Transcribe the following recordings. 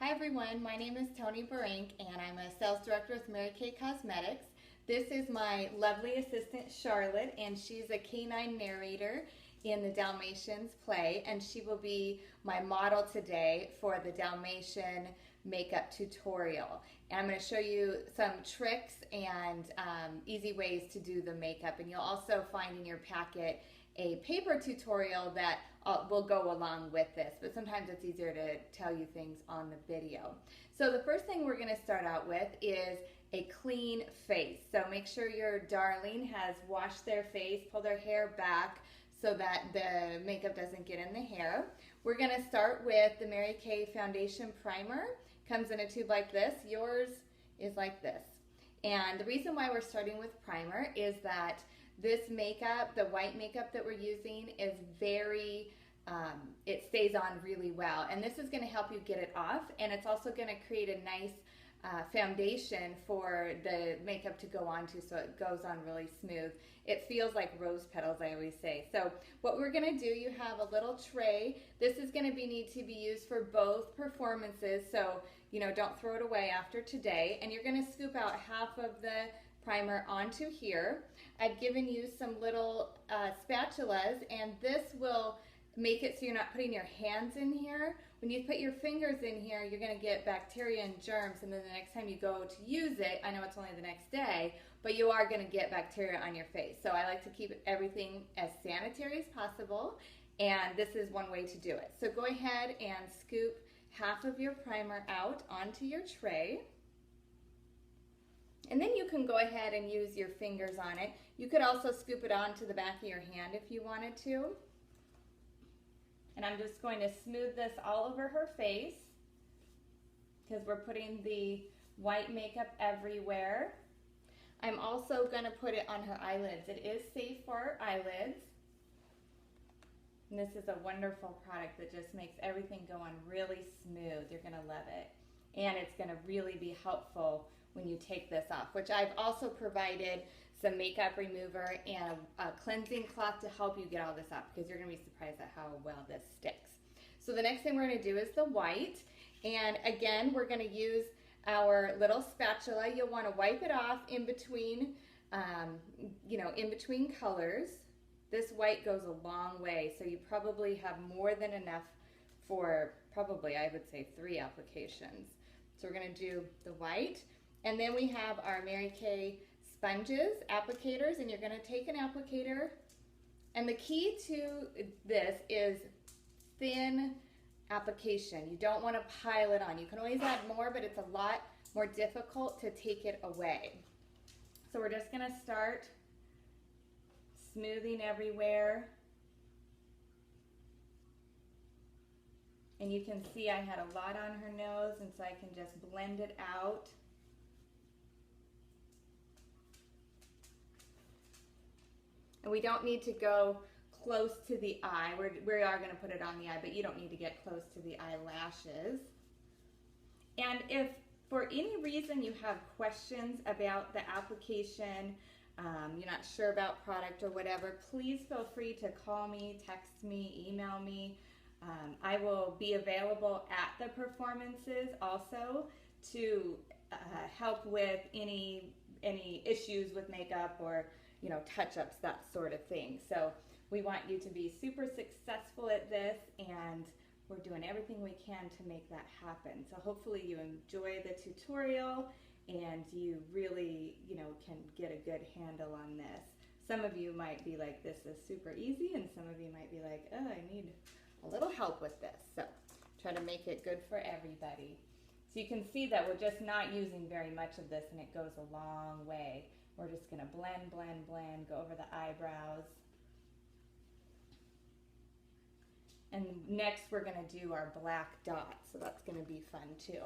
Hi everyone, my name is Tony Barank and I'm a sales director with Mary Kay Cosmetics. This is my lovely assistant Charlotte, and she's a canine narrator in the Dalmatians play, and she will be my model today for the Dalmatian makeup tutorial. And I'm going to show you some tricks and easy ways to do the makeup, and you'll also find in your packet a paper tutorial that will go along with this, but sometimes it's easier to tell you things on the video. So the first thing we're going to start out with is a clean face. So make sure your darling has washed their face, pull their hair back so that the makeup doesn't get in the hair. We're going to start with the Mary Kay Foundation Primer. Comes in a tube like this. Yours is like this. And the reason why we're starting with primer is that this makeup, the white makeup that we're using, is very, it stays on really well. And this is going to help you get it off, and it's also going to create a nice foundation for the makeup to go onto, so it goes on really smooth. It feels like rose petals, I always say. So what we're going to do, you have a little tray. This is going to need to be used for both performances, so don't throw it away after today. And you're going to scoop out half of the primer onto here. I've given you some little spatulas, and this will make it so you're not putting your hands in here. When you put your fingers in here, you're going to get bacteria and germs, and then the next time you go to use it, I know it's only the next day, but you are going to get bacteria on your face. So I like to keep everything as sanitary as possible, and this is one way to do it. So go ahead and scoop half of your primer out onto your tray. And then you can go ahead and use your fingers on it. You could also scoop it onto the back of your hand if you wanted to. And I'm just going to smooth this all over her face because we're putting the white makeup everywhere. I'm also going to put it on her eyelids. It is safe for her eyelids. And this is a wonderful product that just makes everything go on really smooth. You're going to love it. And it's going to really be helpful when you take this off, which I've also provided some makeup remover and a cleansing cloth to help you get all this off, because you're going to be surprised at how well this sticks. So the next thing we're going to do is the white, and again we're going to use our little spatula. You'll want to wipe it off in between, in between colors. This white goes a long way, so you probably have more than enough for probably, I would say, 3 applications. So we're going to do the white. And then we have our Mary Kay sponges, applicators, and you're going to take an applicator. And the key to this is thin application. You don't want to pile it on. You can always add more, but it's a lot more difficult to take it away. So we're just going to start smoothing everywhere. And you can see I had a lot on her nose, and so I can just blend it out. And we don't need to go close to the eye. We are going to put it on the eye, but you don't need to get close to the eyelashes. And if for any reason you have questions about the application, you're not sure about product or whatever, please feel free to call me, text me, email me. I will be available at the performances also to help with any issues with makeup or touch-ups, that sort of thing. So we want you to be super successful at this, and we're doing everything we can to make that happen. So hopefully you enjoy the tutorial and you really, can get a good handle on this. Some of you might be like, this is super easy, and some of you might be like, oh, I need a little help with this. So try to make it good for everybody. So you can see that we're just not using very much of this, and it goes a long way. We're just going to blend, blend, blend, go over the eyebrows. And next we're going to do our black dots, so that's going to be fun too.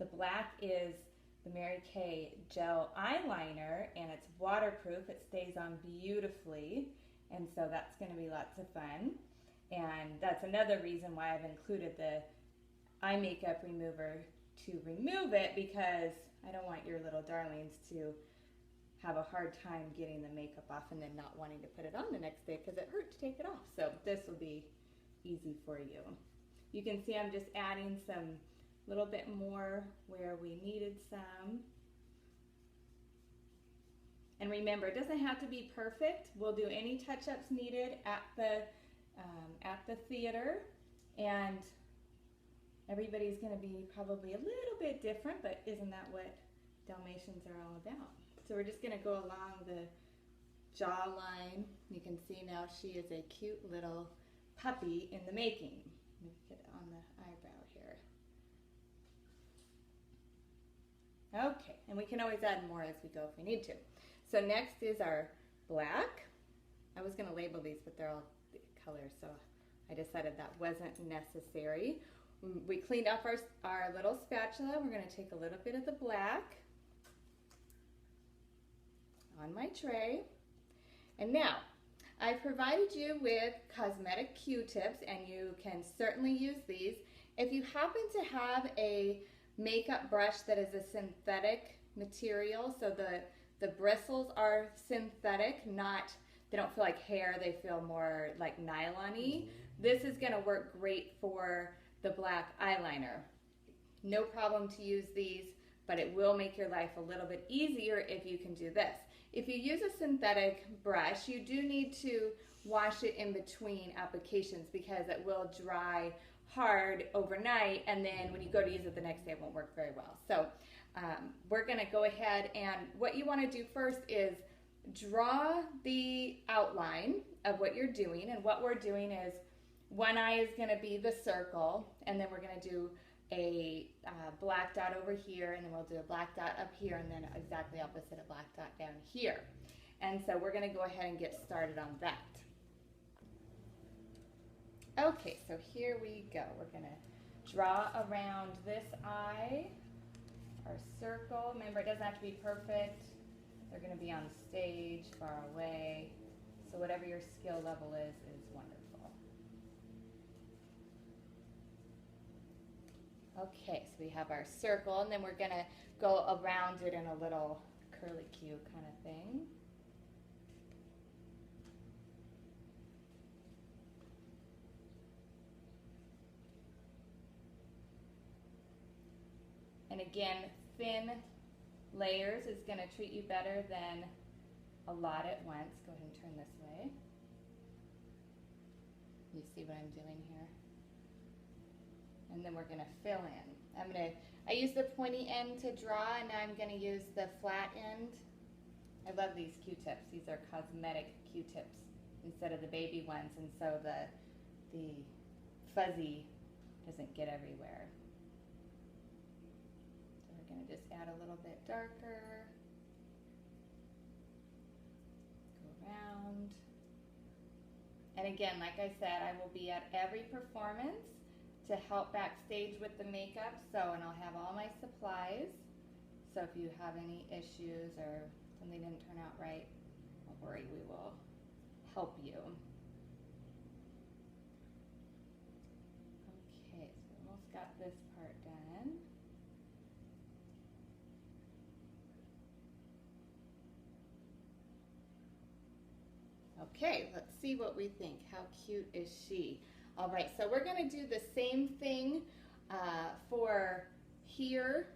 The black is the Mary Kay gel eyeliner, and it's waterproof. It stays on beautifully, and so that's going to be lots of fun. And that's another reason why I've included the eye makeup remover to remove it, because I don't want your little darlings to have a hard time getting the makeup off and then not wanting to put it on the next day because it hurt to take it off. So this will be easy for you. You can see I'm just adding some little bit more where we needed some. And remember, it doesn't have to be perfect. We'll do any touch-ups needed at the theater, and everybody's going to be probably a little bit different, but isn't that what Dalmatians are all about? So we're just going to go along the jawline. You can see now she is a cute little puppy in the making. Let me get on the eyebrow here. Okay, and we can always add more as we go if we need to. So next is our black. I was going to label these, but they're all colors, so I decided that wasn't necessary. We cleaned up our little spatula. We're going to take a little bit of the black on my tray. And now, I've provided you with cosmetic Q-tips, and you can certainly use these. If you happen to have a makeup brush that is a synthetic material, so the bristles are synthetic, they don't feel like hair, they feel more like nylon-y. This is going to work great for the black eyeliner. No problem to use these, but it will make your life a little bit easier if you can do this. If you use a synthetic brush, you do need to wash it in between applications because it will dry hard overnight, and then when you go to use it the next day, it won't work very well. So we're going to go ahead, and what you want to do first is draw the outline of what you're doing. And what we're doing is one eye is going to be the circle, and then we're going to do a black dot over here, and then we'll do a black dot up here, and then exactly opposite a black dot down here. And so we're going to go ahead and get started on that. Okay, so here we go. We're going to draw around this eye, our circle. Remember, it doesn't have to be perfect. They're going to be on stage, far away. So whatever your skill level is wonderful. Okay, so we have our circle, and then we're going to go around it in a little curlicue kind of thing. And again, thin layers is going to treat you better than a lot at once. Go ahead and turn this way. You see what I'm doing here? And then we're going to fill in. I use the pointy end to draw, and now I'm going to use the flat end. I love these Q-tips. These are cosmetic Q-tips instead of the baby ones, and so the fuzzy doesn't get everywhere. So we're going to just add a little bit darker. Go around. And again, like I said, I will be at every performance to help backstage with the makeup, and I'll have all my supplies. So if you have any issues or something didn't turn out right, don't worry, we will help you. Okay, so we almost got this part done. Okay, let's see what we think. How cute is she? All right, so we're going to do the same thing for here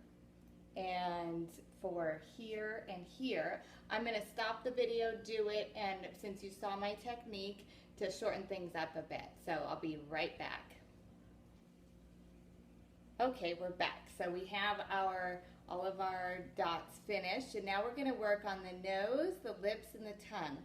and for here and here. I'm going to stop the video, do it, and since you saw my technique, to shorten things up a bit. So I'll be right back. Okay, we're back. So we have all of our dots finished, and now we're going to work on the nose, the lips, and the tongue.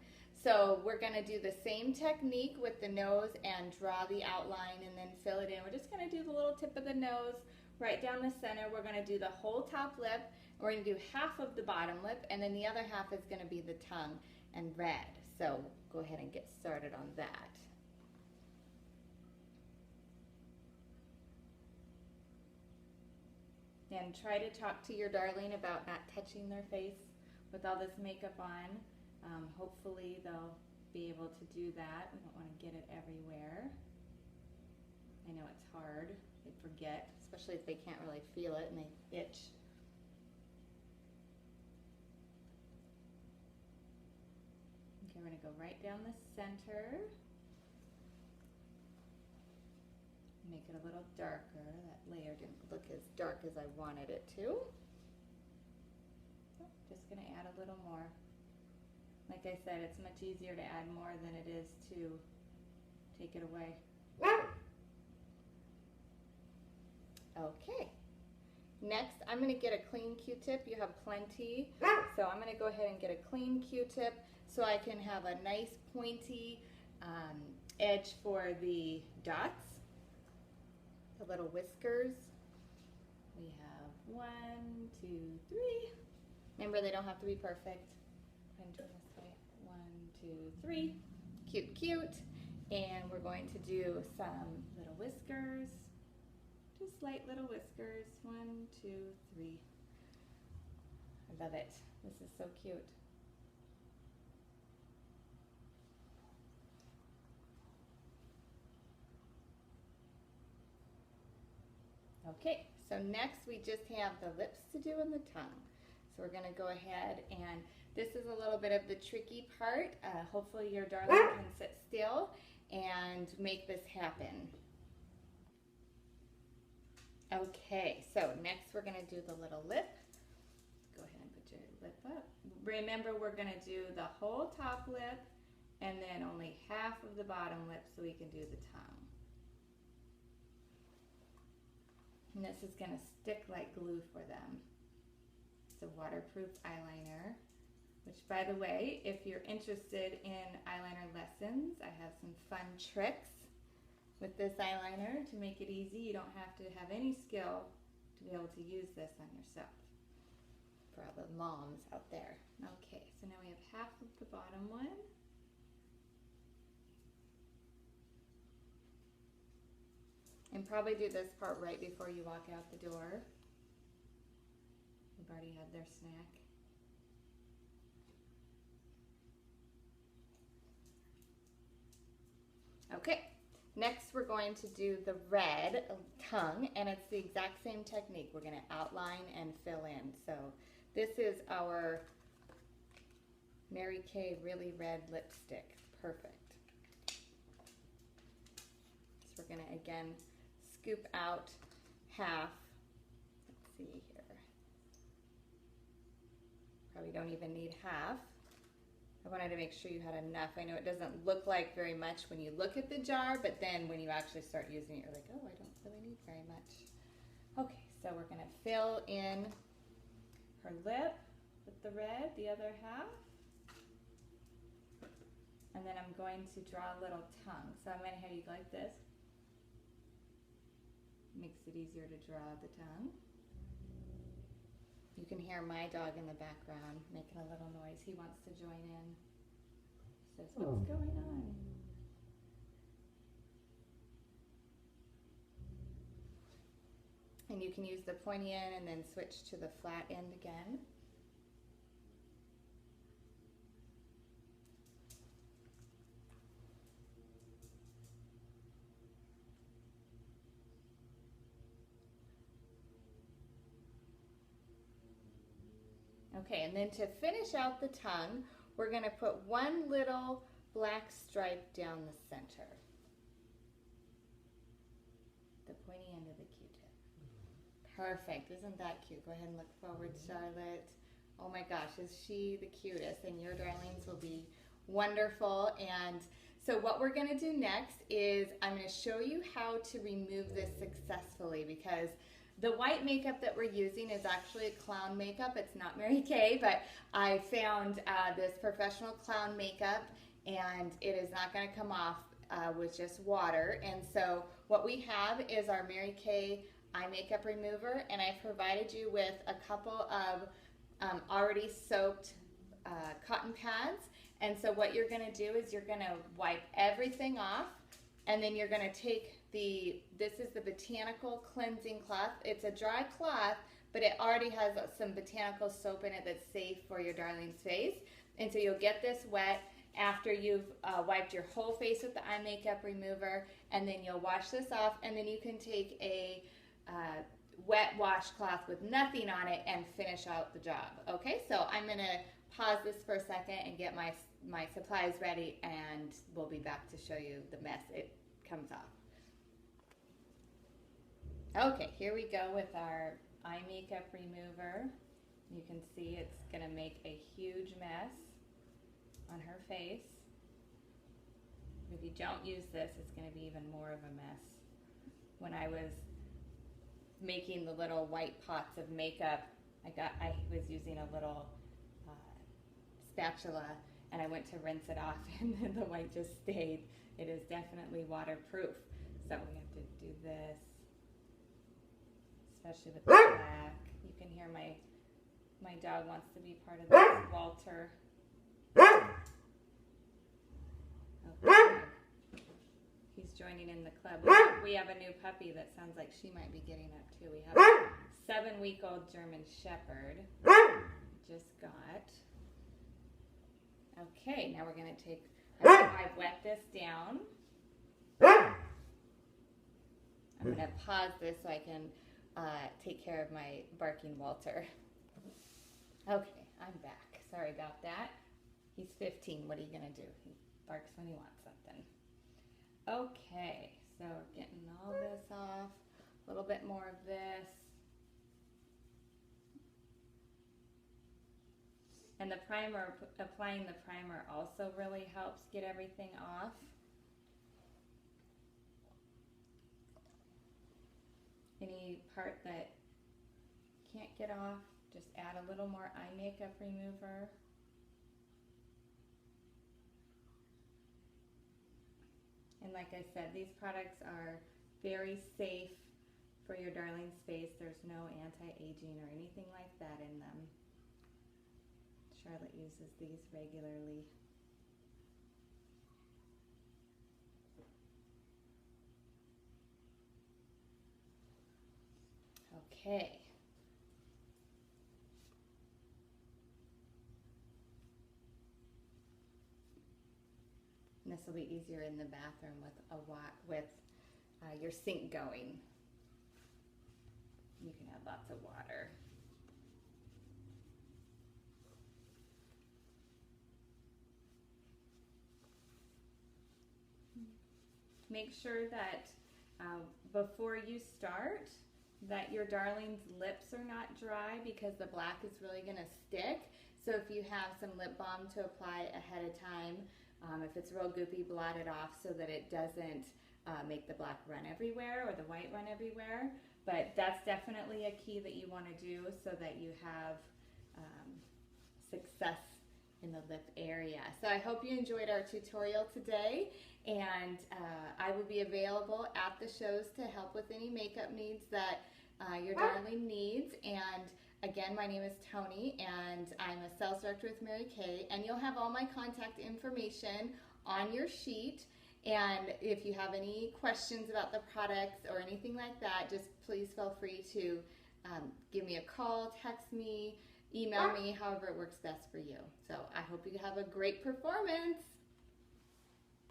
So we're going to do the same technique with the nose and draw the outline and then fill it in. We're just going to do the little tip of the nose right down the center. We're going to do the whole top lip. We're going to do half of the bottom lip, and then the other half is going to be the tongue and red. So go ahead and get started on that. And try to talk to your darling about not touching their face with all this makeup on. Hopefully they'll be able to do that. We don't want to get it everywhere. I know it's hard. They forget, especially if they can't really feel it and they itch. Okay, we're going to go right down the center. make it a little darker. That layer didn't look as dark as I wanted it to. Oh, just going to add a little more. Like I said, it's much easier to add more than it is to take it away. Okay. Next, I'm going to get a clean Q-tip. You have plenty. So I'm going to go ahead and get a clean Q-tip so I can have a nice pointy edge for the dots. The little whiskers. We have 1, 2, 3. Remember, they don't have to be perfect. Go ahead and turn this way. 1, 2, 3. Cute, cute. And we're going to do some little whiskers. Just light little whiskers. 1, 2, 3. I love it. This is so cute. Okay, so next we just have the lips to do and the tongue. So we're going to go ahead, and this is a little bit of the tricky part. Hopefully your darling can sit still and make this happen. Okay, so next we're going to do the little lip. Go ahead and put your lip up. Remember, we're going to do the whole top lip and then only half of the bottom lip so we can do the tongue. And this is going to stick like glue for them. It's a waterproof eyeliner, which, by the way, if you're interested in eyeliner lessons, I have some fun tricks with this eyeliner to make it easy. You don't have to have any skill to be able to use this on yourself. For all the moms out there. Okay, so now we have half of the bottom one. And probably do this part right before you walk out the door. They've already had their snack. Okay, next we're going to do the red tongue, and it's the exact same technique. We're going to outline and fill in. So this is our Mary Kay Really Red lipstick. Perfect. So we're going to, again, scoop out half. Let's see here. Probably don't even need half. I wanted to make sure you had enough. I know it doesn't look like very much when you look at the jar, but then when you actually start using it, you're like, oh, I don't really need very much. Okay, so we're going to fill in her lip with the red, the other half. And then I'm going to draw a little tongue. So I'm going to have you go like this. Makes it easier to draw the tongue. You can hear my dog in the background making a little noise. He wants to join in. He says, what's going on? And you can use the pointy end and then switch to the flat end again. Okay, and then to finish out the tongue, we're going to put one little black stripe down the center. The pointy end of the Q-tip. Perfect. Isn't that cute? Go ahead and look forward, Charlotte. Oh my gosh, is she the cutest? And your darlings will be wonderful. And so what we're going to do next is I'm going to show you how to remove this successfully, because the white makeup that we're using is actually a clown makeup. It's not Mary Kay, but I found this professional clown makeup, and it is not going to come off with just water. And so what we have is our Mary Kay eye makeup remover, and I provided you with a couple of already soaked cotton pads. And so what you're going to do is you're going to wipe everything off, and then you're going to take this is the botanical cleansing cloth. It's a dry cloth, but it already has some botanical soap in it that's safe for your darling's face. And so you'll get this wet after you've wiped your whole face with the eye makeup remover, and then you'll wash this off, and then you can take a wet washcloth with nothing on it and finish out the job. Okay, so I'm going to pause this for a second and get my supplies ready, and we'll be back to show you the mess it comes off. Okay, here we go with our eye makeup remover. You can see it's going to make a huge mess on her face. If you don't use this, it's going to be even more of a mess. When I was making the little white pots of makeup, I was using a little spatula, and I went to rinse it off and then the white just stayed. It is definitely waterproof. So we have to do this, especially with the black. You can hear my dog wants to be part of this, Walter. Okay. He's joining in the club. We have a new puppy that sounds like she might be getting up too. We have a 7-week-old German Shepherd. Just got. Okay, now we're going to take, I've wet this down. I'm going to pause this so I can take care of my barking Walter. Okay, I'm back. Sorry about that. He's 15. What are you going to do? He barks when he wants something. Okay, so we're getting all this off. A little bit more of this. And the primer, applying the primer also really helps get everything off. Any part that can't get off, just add a little more eye makeup remover. And like I said, these products are very safe for your darling's face. There's no anti-aging or anything like that in them. Charlotte uses these regularly. Okay. And this will be easier in the bathroom with your sink going. You can add lots of water. Make sure that before you start that your darling's lips are not dry, because the black is really going to stick. So if you have some lip balm to apply ahead of time, if it's real goopy, blot it off so that it doesn't make the black run everywhere or the white run everywhere. But that's definitely a key that you want to do so that you have success in the lip area. So I hope you enjoyed our tutorial today, and I will be available at the shows to help with any makeup needs that your darling needs. And again, my name is Tony, and I'm a sales director with Mary Kay, and you'll have all my contact information on your sheet. And if you have any questions about the products or anything like that, just please feel free to give me a call, text me, email me, however it works best for you. So I hope you have a great performance.